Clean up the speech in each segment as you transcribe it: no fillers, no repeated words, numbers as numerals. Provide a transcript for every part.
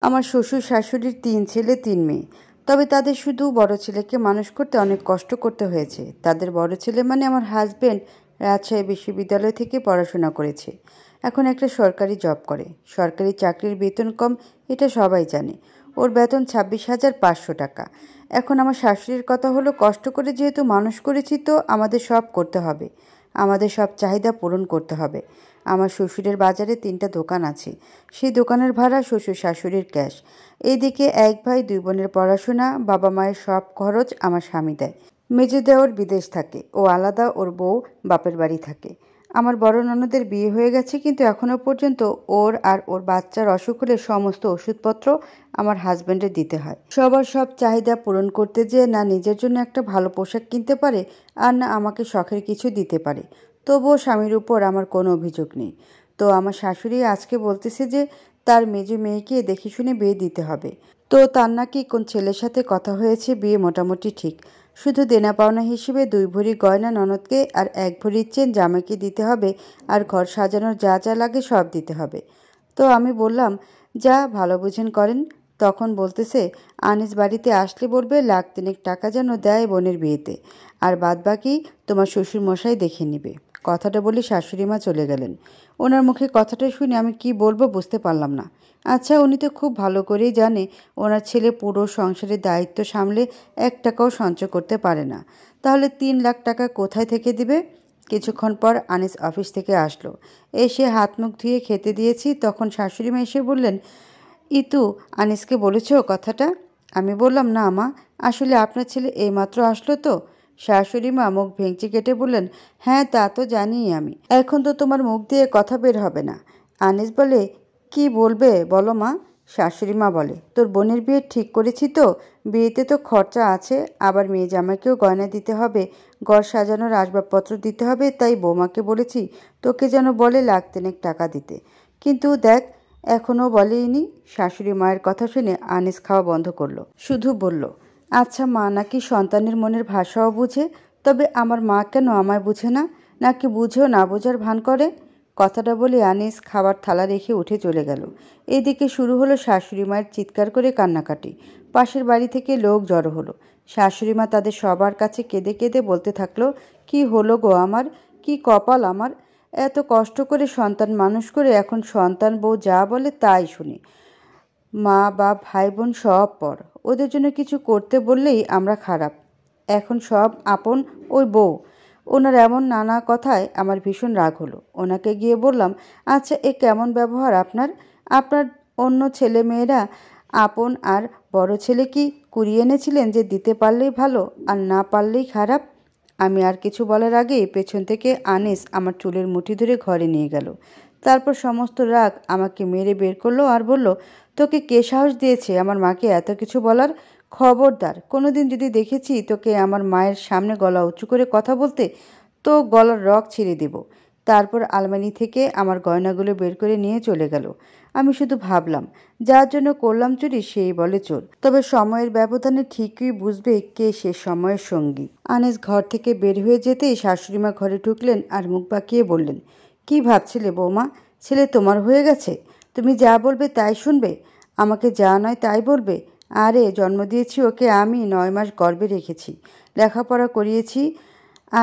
আমার শ্বশুর শাশুড়ির ৩ ছেলে ৩ মেয়ে। তবে তাদের শুধু বড় ছেলেকে মানুষ করতে অনেক কষ্ট করতে হয়েছে। তাদের বড় ছেলে মানে আমার হাজবেন্ড রাজশাহী বিশ্ববিদ্যালয় থেকে পড়াশোনা করেছে। এখন একটা সরকারি জব করে। সরকারি চাকরির বেতন কম, এটা সবাই জানে। ওর বেতন ২৬,৫০০ টাকা। এখন আমার শাশুড়ির কথা হলো, কষ্ট করে যেহেতু মানুষ করেছি তো আমাদের সব করতে হবে। আমাদের সব চাহিদা পূরণ করতে হবে। আমার শ্বশুরের বাজারে ৩টা দোকান আছে। সেই দোকানের ভাড়া, শ্বশুর শাশুড়ির ক্যাশ। এইদিকে ১ ভাই ২ বোনের পড়াশোনা, বাবা মায়ের সব খরচ আমার স্বামী দেয়। মেজো দেওর বিদেশ থাকে, ও আলাদা, ওর বউ বাপের বাড়ি থাকে। আমার বড় ননদের বিয়ে হয়ে গেছে, কিন্তু এখনও পর্যন্ত ওর আর ওর বাচ্চার অসুখ হলে সমস্ত ওষুধপত্র আমার হাজবেন্ডের দিতে হয়। সবার সব চাহিদা পূরণ করতে যেয়ে না নিজের জন্য একটা ভালো পোশাক কিনতে পারে, আর না আমাকে শখের কিছু দিতে পারে। তবুও স্বামীর উপর আমার কোনো অভিযোগ নেই। তো আমার শাশুড়ি আজকে বলতেছে যে তার মেজো মেয়েকে দেখে শুনে বিয়ে দিতে হবে। তো তার নাকি কোন ছেলের সাথে কথা হয়েছে, বিয়ে মোটামুটি ঠিক। শুধু দেনা পাওনা হিসেবে ২ ভরি গয়না ননদকে আর ১ ভরির চেন জামাইকে দিতে হবে, আর ঘর সাজানোর যা যা লাগে সব দিতে হবে। তো আমি বললাম, যা ভালো বুঝেন করেন। তখন বলতেছে, আনিস বাড়িতে আসলে বলবে ১,৩০,০০০ টাকা যেন দেয় বোনের বিয়েতে, আর বাদবাকি তোমার শ্বশুর মশাই দেখে নেবে। কথাটা বলে শাশুড়ি মা চলে গেলেন। ওনার মুখে কথাটা শুনে আমি কি বলবো বুঝতে পারলাম না। আচ্ছা, উনি তো খুব ভালো করেই জানে ওনার ছেলে পুরো সংসারের দায়িত্ব সামলে ১ টাকাও সঞ্চয় করতে পারে না। তাহলে ৩,০০,০০০ টাকা কোথায় থেকে দিবে? কিছুক্ষণ পর আনিস অফিস থেকে আসলো। এসে হাত মুখ ধুয়ে খেতে দিয়েছি, তখন শাশুড়ি মা এসে বললেন, ইতু, আনিসকে বলেছ কথাটা? আমি বললাম, না মা, আসলে আপনার ছেলে এইমাত্র আসলো তো। শাশুড়ি মা মুখ ভেঙচি কেটে বললেন, হ্যাঁ তা তো জানিই আমি। এখন তো তোমার মুখ দিয়ে কথা বের হবে না। আনিস বলে, কি বলবে বলো মা? শাশুড়ি মা বলে, তোর বোনের বিয়ে ঠিক করেছি তো, বিয়েতে তো খরচা আছে, আবার মেয়ে জামাইকেও গয়না দিতে হবে, ঘর সাজানোর আসবাবপত্র দিতে হবে, তাই বৌমাকে বলেছি তোকে যেন বলে ১,৩০,০০০ টাকা দিতে। কিন্তু দেখ, এখনও বলেইনি। শাশুড়ি মায়ের কথা শুনে আনিস খাওয়া বন্ধ করলো, শুধু বলল, আচ্ছা মা নাকি সন্তানের মনের ভাষাও বুঝে, তবে আমার মা কেন আমায় বুঝে না? নাকি বুঝেও না বোঝার ভান করে? কথাটা বলে আনিস খাবার থালা রেখে উঠে চলে গেল। এদিকে শুরু হলো শাশুড়ি মায়ের চিৎকার করে কান্নাকাটি। পাশের বাড়ি থেকে লোক জড়ো হলো। শাশুড়ি মা তাদের সবার কাছে কেঁদে কেঁদে বলতে থাকলো, কি হলো গো আমার, কি কপাল আমার! এত কষ্ট করে সন্তান মানুষ করে এখন সন্তান বউ যা বলে তাই শুনি। মা বাপ ভাই বোন সব পর, ওদের জন্য কিছু করতে বললেই আমরা খারাপ। এখন সব আপন ওই বউ। ওনার এমন নানা কথায় আমার ভীষণ রাগ হলো। ওনাকে গিয়ে বললাম, আচ্ছা এ কেমন ব্যবহার আপনার? আপনার অন্য ছেলে মেয়েরা আপন, আর বড় ছেলে কি কুড়িয়ে এনেছিলেন যে দিতে পারলেই ভালো আর না পারলেই খারাপ? আমি আর কিছু বলার আগেই পেছন থেকে আনিস আমার চুলের মুঠি ধরে ঘরে নিয়ে গেল। তারপর সমস্ত রাগ আমাকে মেরে বের করলো আর বলল, তোকে কে সাহস দিয়েছে আমার মাকে এত কিছু বলার? খবরদার, কোনোদিন যদি দেখেছি তোকে আমার মায়ের সামনে গলা উঁচু করে কথা বলতে, তো গলার রগ ছিঁড়ে দেব। তারপর আলমারি থেকে আমার গয়নাগুলো বের করে নিয়ে চলে গেল। আমি শুধু ভাবলাম, যার জন্য করলাম চুরি সেই বলে চোর। তবে সময়ের ব্যবধানে ঠিকই বুঝবে কে সে সময়ের সঙ্গী। আনিস ঘর থেকে বের হয়ে যেতেই শাশুড়িমা ঘরে ঢুকলেন আর মুখ বাঁকিয়ে বললেন, কি ভাবছিলে বৌমা? ছেলে তোমার হয়ে গেছে, তুমি যা বলবে তাই শুনবে? আমাকে যা নয় তাই বলবে? আরে জন্ম দিয়েছি ওকে আমি, ৯ মাস গর্ভে রেখেছি, লেখাপড়া করিয়েছি,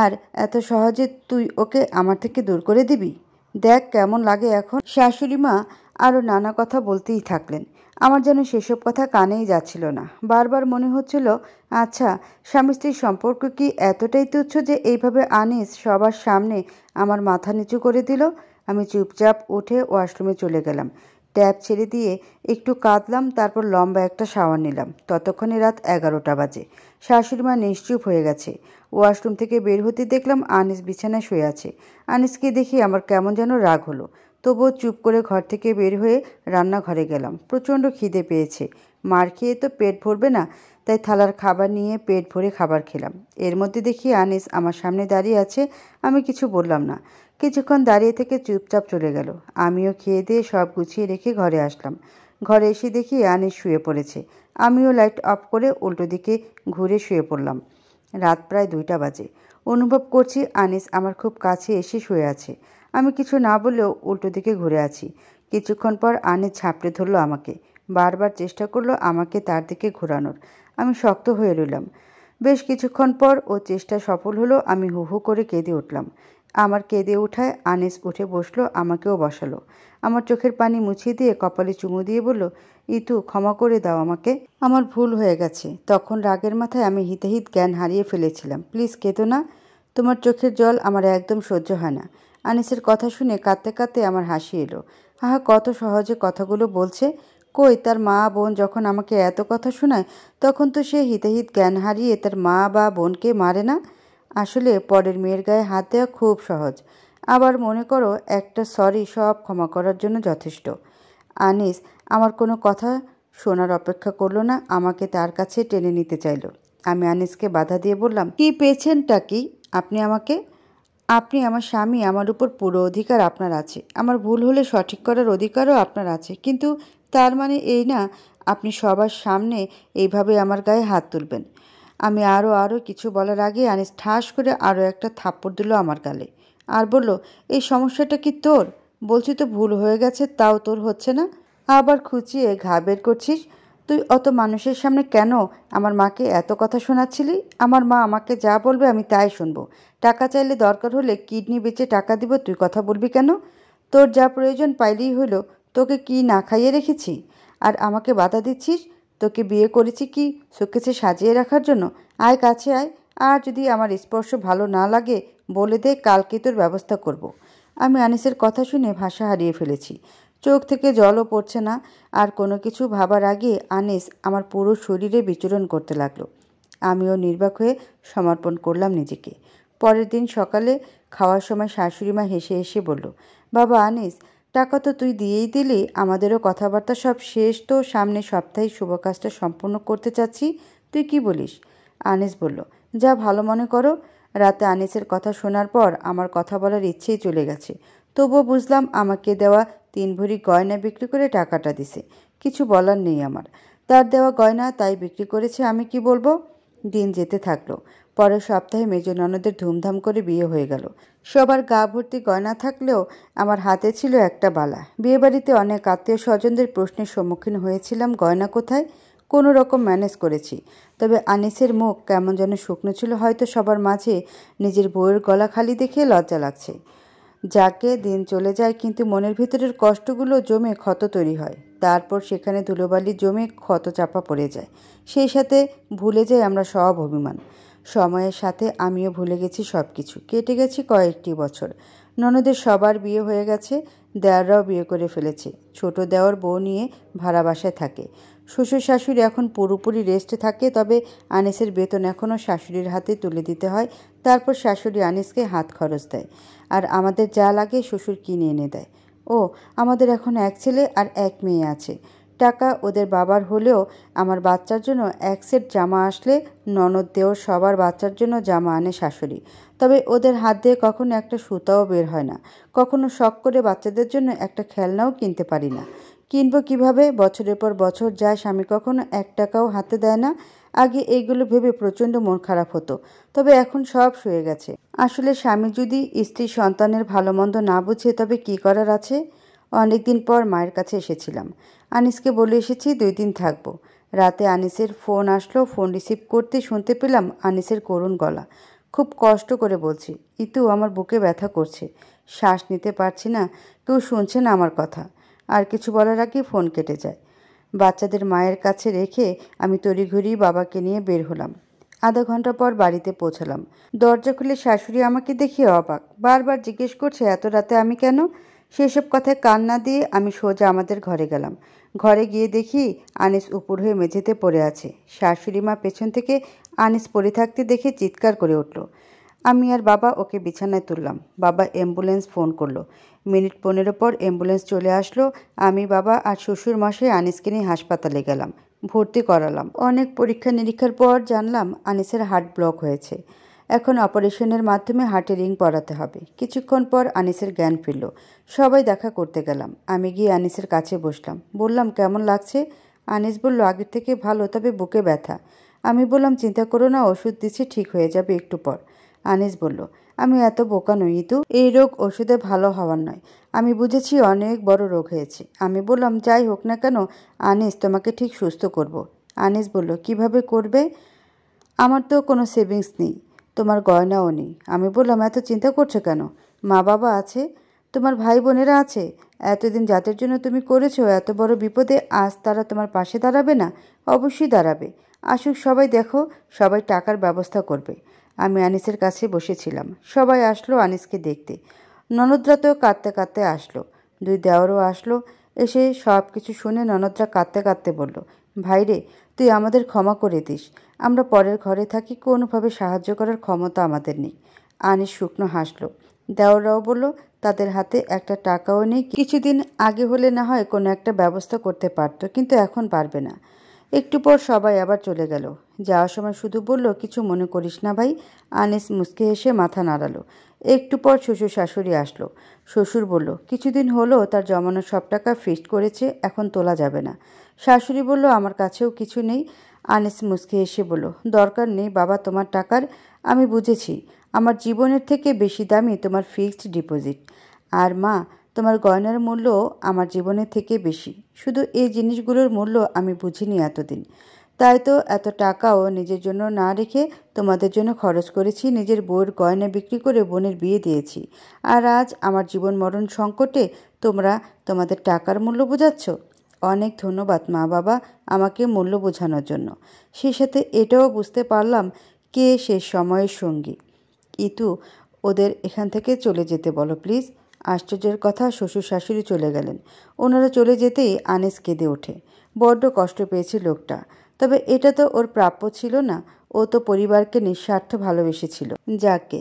আর এত সহজে তুই ওকে আমার থেকে দূর করে দিবি? দেখ কেমন লাগে এখন। শাশুড়ি মা আরও নানা কথা বলতেই থাকলেন। আমার যেন সেসব কথা কানেই যাচ্ছিল না। বারবার মনে হচ্ছিল, আচ্ছা স্বামী স্ত্রীর সম্পর্ক কি এতটাই তুচ্ছ যে এইভাবে আনিস সবার সামনে আমার মাথা নিচু করে দিল? আমি চুপচাপ উঠে ওয়াশরুমে চলে গেলাম। ট্যাপ ছেড়ে দিয়ে একটু কাঁদলাম, তারপর লম্বা একটা শাওয়ার নিলাম। ততক্ষণে রাত ১১টা বাজে। শাশুড়িমা নিশ্চুপ হয়ে গেছে। ওয়াশরুম থেকে বের হতে দেখলাম আনিস বিছানায় শুয়ে আছে। আনিসকে দেখে আমার কেমন যেন রাগ হলো। তবুও চুপ করে ঘর থেকে বের হয়ে রান্নাঘরে গেলাম। প্রচণ্ড খিদে পেয়েছে। মার খেয়ে তো পেট ভরবে না, তাই থালার খাবার নিয়ে পেট ভরে খাবার খেলাম। এর মধ্যে দেখি আনিস আমার সামনে দাঁড়িয়ে আছে। আমি কিছু বললাম না। কিছুক্ষণ দাঁড়িয়ে থেকে চুপচাপ চলে গেল। আমিও খেয়ে দিয়ে সব গুছিয়ে রেখে ঘরে আসলাম। ঘরে এসে দেখি আনিস শুয়ে পড়েছে। আমিও লাইট অফ করে উল্টো দিকে ঘুরে শুয়ে পড়লাম। রাত প্রায় ২টা বাজে। অনুভব করছি আনিস আমার খুব কাছে এসে শুয়ে আছে। আমি কিছু না বললেও উল্টো দিকে ঘুরে আছি। কিছুক্ষণ পর আনিস ঝাঁপড়ে ধরল আমাকে। বারবার চেষ্টা করলো আমাকে তার দিকে ঘোরানোর। আমি শক্ত হয়ে রইলাম। বেশ কিছুক্ষণ পর ও চেষ্টা সফল হলো। আমি হু হু করে কেঁদে উঠলাম। আমার কেঁদে ওঠায় আনিস উঠে বসলো, আমাকেও বসালো। আমার চোখের পানি মুছিয়ে দিয়ে কপালে চুমু দিয়ে বলল, ইতু, ক্ষমা করে দাও আমাকে, আমার ভুল হয়ে গেছে। তখন রাগের মাথায় আমি হিতাহিত জ্ঞান হারিয়ে ফেলেছিলাম। প্লিজ কেঁদো না, তোমার চোখের জল আমার একদম সহ্য হয় না। আনিসের কথা শুনে কাঁদতে কাঁদতে আমার হাসি এলো। আহা, কত সহজে কথাগুলো বলছে। কই, তার মা বোন যখন আমাকে এত কথা শোনায় তখন তো সে হিতাহিত জ্ঞান হারিয়ে তার মা বা বোনকে মারে না। আসলে পরের মেয়ের গায়ে হাত দেওয়া খুব সহজ। আবার মনে করো, একটা সরি সব ক্ষমা করার জন্য যথেষ্ট। আনিস আমার কোনো কথা শোনার অপেক্ষা করলো না, আমাকে তার কাছে টেনে নিতে চাইলো। আমি আনিসকে বাধা দিয়ে বললাম, কি পেয়েছেনটা কি আপনি আমাকে? আপনি আমার স্বামী, আমার উপর পুরো অধিকার আপনার আছে। আমার ভুল হলে সঠিক করার অধিকারও আপনার আছে, কিন্তু তার মানে এই না আপনি সবার সামনে এইভাবে আমার গায়ে হাত তুলবেন। আমি আরও কিছু বলার আগে আনিস ঠাস করে আরও একটা থাপ্পড় দিল আমার গালে আর বলল, এই সমস্যাটা কি তোর? বলছি তো ভুল হয়ে গেছে, তাও তোর হচ্ছে না। আবার খুঁচিয়ে ঘা বের করছিস। তুই অত মানুষের সামনে কেন আমার মাকে এত কথা শোনাচ্ছিলি? আমার মা আমাকে যা বলবে আমি তাই শুনবো। টাকা চাইলে দরকার হলে কিডনি বেচে টাকা দিব, তুই কথা বলবি কেন? তোর যা প্রয়োজন পাইলেই হলো। তোকে কি না খাইয়ে রেখেছি? আর আমাকে বাধা দিচ্ছিস? তোকে বিয়ে করেছি কি শোকেসে সাজিয়ে রাখার জন্য? আয় কাছে আয়, আর যদি আমার স্পর্শ ভালো না লাগে বলে দে, কালকে তোর ব্যবস্থা করব। আমি আনিসের কথা শুনে ভাষা হারিয়ে ফেলেছি। চোখ থেকে জলও পড়ছে না। আর কোনো কিছু ভাবার আগে আনিস আমার পুরো শরীরে বিচরণ করতে লাগলো। আমিও নির্বাক হয়ে সমর্পণ করলাম নিজেকে। পরের দিন সকালে খাওয়ার সময় শাশুড়িমা হেসে হেসে বলল, বাবা আনিস, টাকা তো তুই দিয়েই দিলি, আমাদেরও কথাবার্তা সব শেষ, তো সামনের সপ্তাহে শুভ কাজটা সম্পূর্ণ করতে চাচ্ছি, তুই কি বলিস? আনিস বলল, যা ভালো মনে করো। রাতে আনিসের কথা শোনার পর আমার কথা বলার ইচ্ছেই চলে গেছে। তবুও বুঝলাম আমাকে দেওয়া 3 ভরি গয়না বিক্রি করে টাকাটা দিছে। কিছু বলার নেই আমার। তার দেওয়া গয়না তাই বিক্রি করেছে, আমি কি বলবো? দিন যেতে থাকলো। পরের সপ্তাহে মেজ ননদের ধুমধাম করে বিয়ে হয়ে গেল। সবার গা ভর্তি গয়না থাকলেও আমার হাতে ছিল একটা বালা। বিয়েবাড়িতে অনেক আত্মীয় স্বজনদের প্রশ্নের সম্মুখীন হয়েছিলাম, গয়না কোথায়? কোনো রকম ম্যানেজ করেছি। তবে আনিসের মুখ কেমন যেন শুকনো ছিল। হয়তো সবার মাঝে নিজের বউয়ের গলা খালি দেখে লজ্জা লাগছে। যাকে দিন চলে যায়, কিন্তু মনের ভিতরের কষ্টগুলো জমে ক্ষত তৈরি হয়। তারপর সেখানে ধুলোবালি জমে ক্ষত চাপা পড়ে যায়। সেই সাথে ভুলে যাই আমরা সব অভিমান। সময়ের সাথে আমিও ভুলে গেছি সব কিছু। কেটে গেছি কয়েকটি বছর। ননদের সবার বিয়ে হয়ে গেছে, দেওয়াররাও বিয়ে করে ফেলেছে। ছোট দেওয়ার বউ নিয়ে ভাড়া বাসায় থাকে। শ্বশুর শাশুড়ি এখন পুরোপুরি রেস্টে থাকে, তবে আনিসের বেতন এখনও শাশুড়ির হাতে তুলে দিতে হয়। তারপর শাশুড়ি আনিসকে হাত খরচ দেয়, আর আমাদের যা লাগে শ্বশুর কিনে এনে দেয়। ও, আমাদের এখন এক ছেলে আর এক মেয়ে আছে। টাকা ওদের বাবার হলেও আমার বাচ্চার জন্য এক সেট জামা আসলে ননদ দেওর সবার বাচ্চার জন্য জামা আনে শাশুড়ি। তবে ওদের হাত দিয়ে কখনো একটা সুতাও বের হয় না। কখনো শখ করে বাচ্চাদের জন্য একটা খেলনাও কিনতে পারি না। কিনবো কিভাবে? বছরের পর বছর যায়, স্বামী কখনো 1 টাকাও হাতে দেয় না। আগে এইগুলো ভেবে প্রচণ্ড মন খারাপ হতো, তবে এখন সব সয়ে গেছে। আসলে স্বামী যদি স্ত্রী সন্তানের ভালো মন্দ না বুঝে তবে কি করার আছে? অনেকদিন পর মায়ের কাছে এসেছিলাম। আনিসকে বলে এসেছি 2 দিন থাকবো। রাতে আনিসের ফোন আসলো। ফোন রিসিভ করতে শুনতে পেলাম আনিসের করুণ গলা। খুব কষ্ট করে বলছি, ইতু, আমার বুকে ব্যথা করছে, শ্বাস নিতে পারছি না, কেউ শুনছে না আমার কথা। আর কিছু বলার আগে ফোন কেটে যায়। বাচ্চাদের মায়ের কাছে রেখে আমি তড়িঘড়ি বাবাকে নিয়ে বের হলাম। আধা ঘন্টা পর বাড়িতে পৌঁছালাম। দরজা খুলে শাশুড়ি আমাকে দেখিয়ে অবাক। বারবার জিজ্ঞেস করছে এত রাতে আমি কেন। সেসব কথায় কান না দিয়ে আমি সোজা আমাদের ঘরে গেলাম। ঘরে গিয়ে দেখি আনিস উপুড় হয়ে মেঝেতে পড়ে আছে। শাশুড়ি মা পেছন থেকে আনিস পড়ে থাকতে দেখে চিৎকার করে উঠল। আমি আর বাবা ওকে বিছানায় তুললাম। বাবা অ্যাম্বুলেন্স ফোন করলো। মিনিট 15 পর অ্যাম্বুলেন্স চলে আসলো। আমি, বাবা আর শ্বশুর মশাই আনিসকে নিয়ে হাসপাতালে গেলাম, ভর্তি করালাম। অনেক পরীক্ষা নিরীক্ষার পর জানলাম আনিসের হার্ট ব্লক হয়েছে। এখন অপারেশনের মাধ্যমে হার্টে রিং পরাতে হবে। কিছুক্ষণ পর আনিসের জ্ঞান ফিরল। সবাই দেখা করতে গেলাম। আমি গিয়ে আনিসের কাছে বসলাম। বললাম, কেমন লাগছে? আনিস বলল, আগের থেকে ভালো, তবে বুকে ব্যথা। আমি বললাম, চিন্তা করো না, ওষুধ দিচ্ছি, ঠিক হয়ে যাবে একটু পর। আনিস বলল, আমি এত বোকা নই ইতু, এই রোগ ওষুধে ভালো হওয়ার নয়। আমি বুঝেছি অনেক বড় রোগ হয়েছে। আমি বললাম, যাই হোক না কেন আনিস, তোমাকে ঠিক সুস্থ করব। আনিস বলল, কিভাবে করবে? আমার তো কোনো সেভিংস নেই, তোমার গয়নাও নেই। আমি বললাম, এত চিন্তা করছো কেন? মা বাবা আছে, তোমার ভাই বোনেরা আছে। এতদিন যাদের জন্য তুমি করেছো, এত বড় বিপদে আজ তারা তোমার পাশে দাঁড়াবে না? অবশ্যই দাঁড়াবে। আসুক সবাই, দেখো সবাই টাকার ব্যবস্থা করবে। আমি আনিসের কাছে বসেছিলাম। সবাই আসলো আনিসকে দেখতে। ননদরা তো কাঁদতে কাঁদতে আসলো, দুই দেওরও আসলো। এসে সব কিছু শুনে ননদরা কাঁদতে কাঁদতে বলল, ভাইরে, তুই আমাদের ক্ষমা করে দিস। আমরা পরের ঘরে থাকি, কোনোভাবে সাহায্য করার ক্ষমতা আমাদের নেই। আনিস শুকনো হাসলো। দেওররাও বলল, তাদের হাতে একটা টাকাও নেই। কিছুদিন আগে হলে না হয় কোনো একটা ব্যবস্থা করতে পারতো, কিন্তু এখন পারবে না। একটু পর সবাই আবার চলে গেল। যাওয়ার সময় শুধু বলল, কিছু মনে করিস না ভাই। আনিস মুচকে হেসে মাথা নাড়ালো। একটু পর শ্বশুর শাশুড়ি আসলো। শ্বশুর বলল, কিছুদিন হলো তার জমানো সব টাকা ফিক্সড করেছে, এখন তোলা যাবে না। শাশুড়ি বলল, আমার কাছেও কিছু নেই। আনিস মুচকে হেসে বলল, দরকার নেই বাবা তোমার টাকার। আমি বুঝেছি, আমার জীবনের থেকে বেশি দামি তোমার ফিক্সড ডিপোজিট। আর মা, তোমার গয়নার মূল্য আমার জীবনের থেকে বেশি। শুধু এই জিনিসগুলোর মূল্য আমি বুঝিনি এতদিন। তাই তো এত টাকাও নিজের জন্য না রেখে তোমাদের জন্য খরচ করেছি। নিজের বউয়ের গয়না বিক্রি করে বোনের বিয়ে দিয়েছি। আর আজ আমার জীবন মরণ সংকটে তোমরা তোমাদের টাকার মূল্য বোঝাচ্ছ। অনেক ধন্যবাদ মা বাবা, আমাকে মূল্য বোঝানোর জন্য। সেই সাথে এটাও বুঝতে পারলাম কে শেষ সময়ের সঙ্গী। ইতু, ওদের এখান থেকে চলে যেতে বলো প্লিজ। আশ্চর্যের কথা, শ্বশুর শাশুড়ি চলে গেলেন। ওনারা চলে যেতেই আনিস কেঁদে ওঠে। বড্ড কষ্ট পেয়েছে লোকটা, তবে এটা তো ওর প্রাপ্য ছিল না। ও তো পরিবারকে নিঃস্বার্থ ভালোবেসেছিল। যাকে,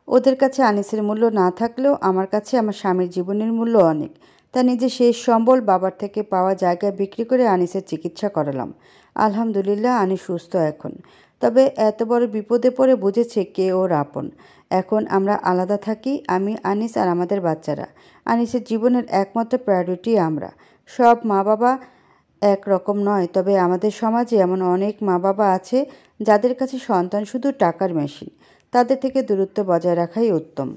ওদের কাছে আনিসের মূল্য না থাকলেও আমার কাছে আমার স্বামীর জীবনের মূল্য অনেক। তা নিজের শেষ সম্বল বাবার থেকে পাওয়া জায়গা বিক্রি করে আনিসের চিকিৎসা করালাম। আলহামদুলিল্লাহ, আনিস সুস্থ এখন। তবে এত বড় বিপদে পড়ে বুঝেছে কে ওর আপন। এখন আমরা আলাদা থাকি, আমি, আনিস আর আমাদের বাচ্চারা। আনিসের জীবনের একমাত্র প্রায়োরিটি আমরা। সব মা বাবা একরকম নয়, তবে আমাদের সমাজে এমন অনেক মা বাবা আছে যাদের কাছে সন্তান শুধু টাকার মেশিন। তাদের থেকে দূরত্ব বজায় রাখাই উত্তম।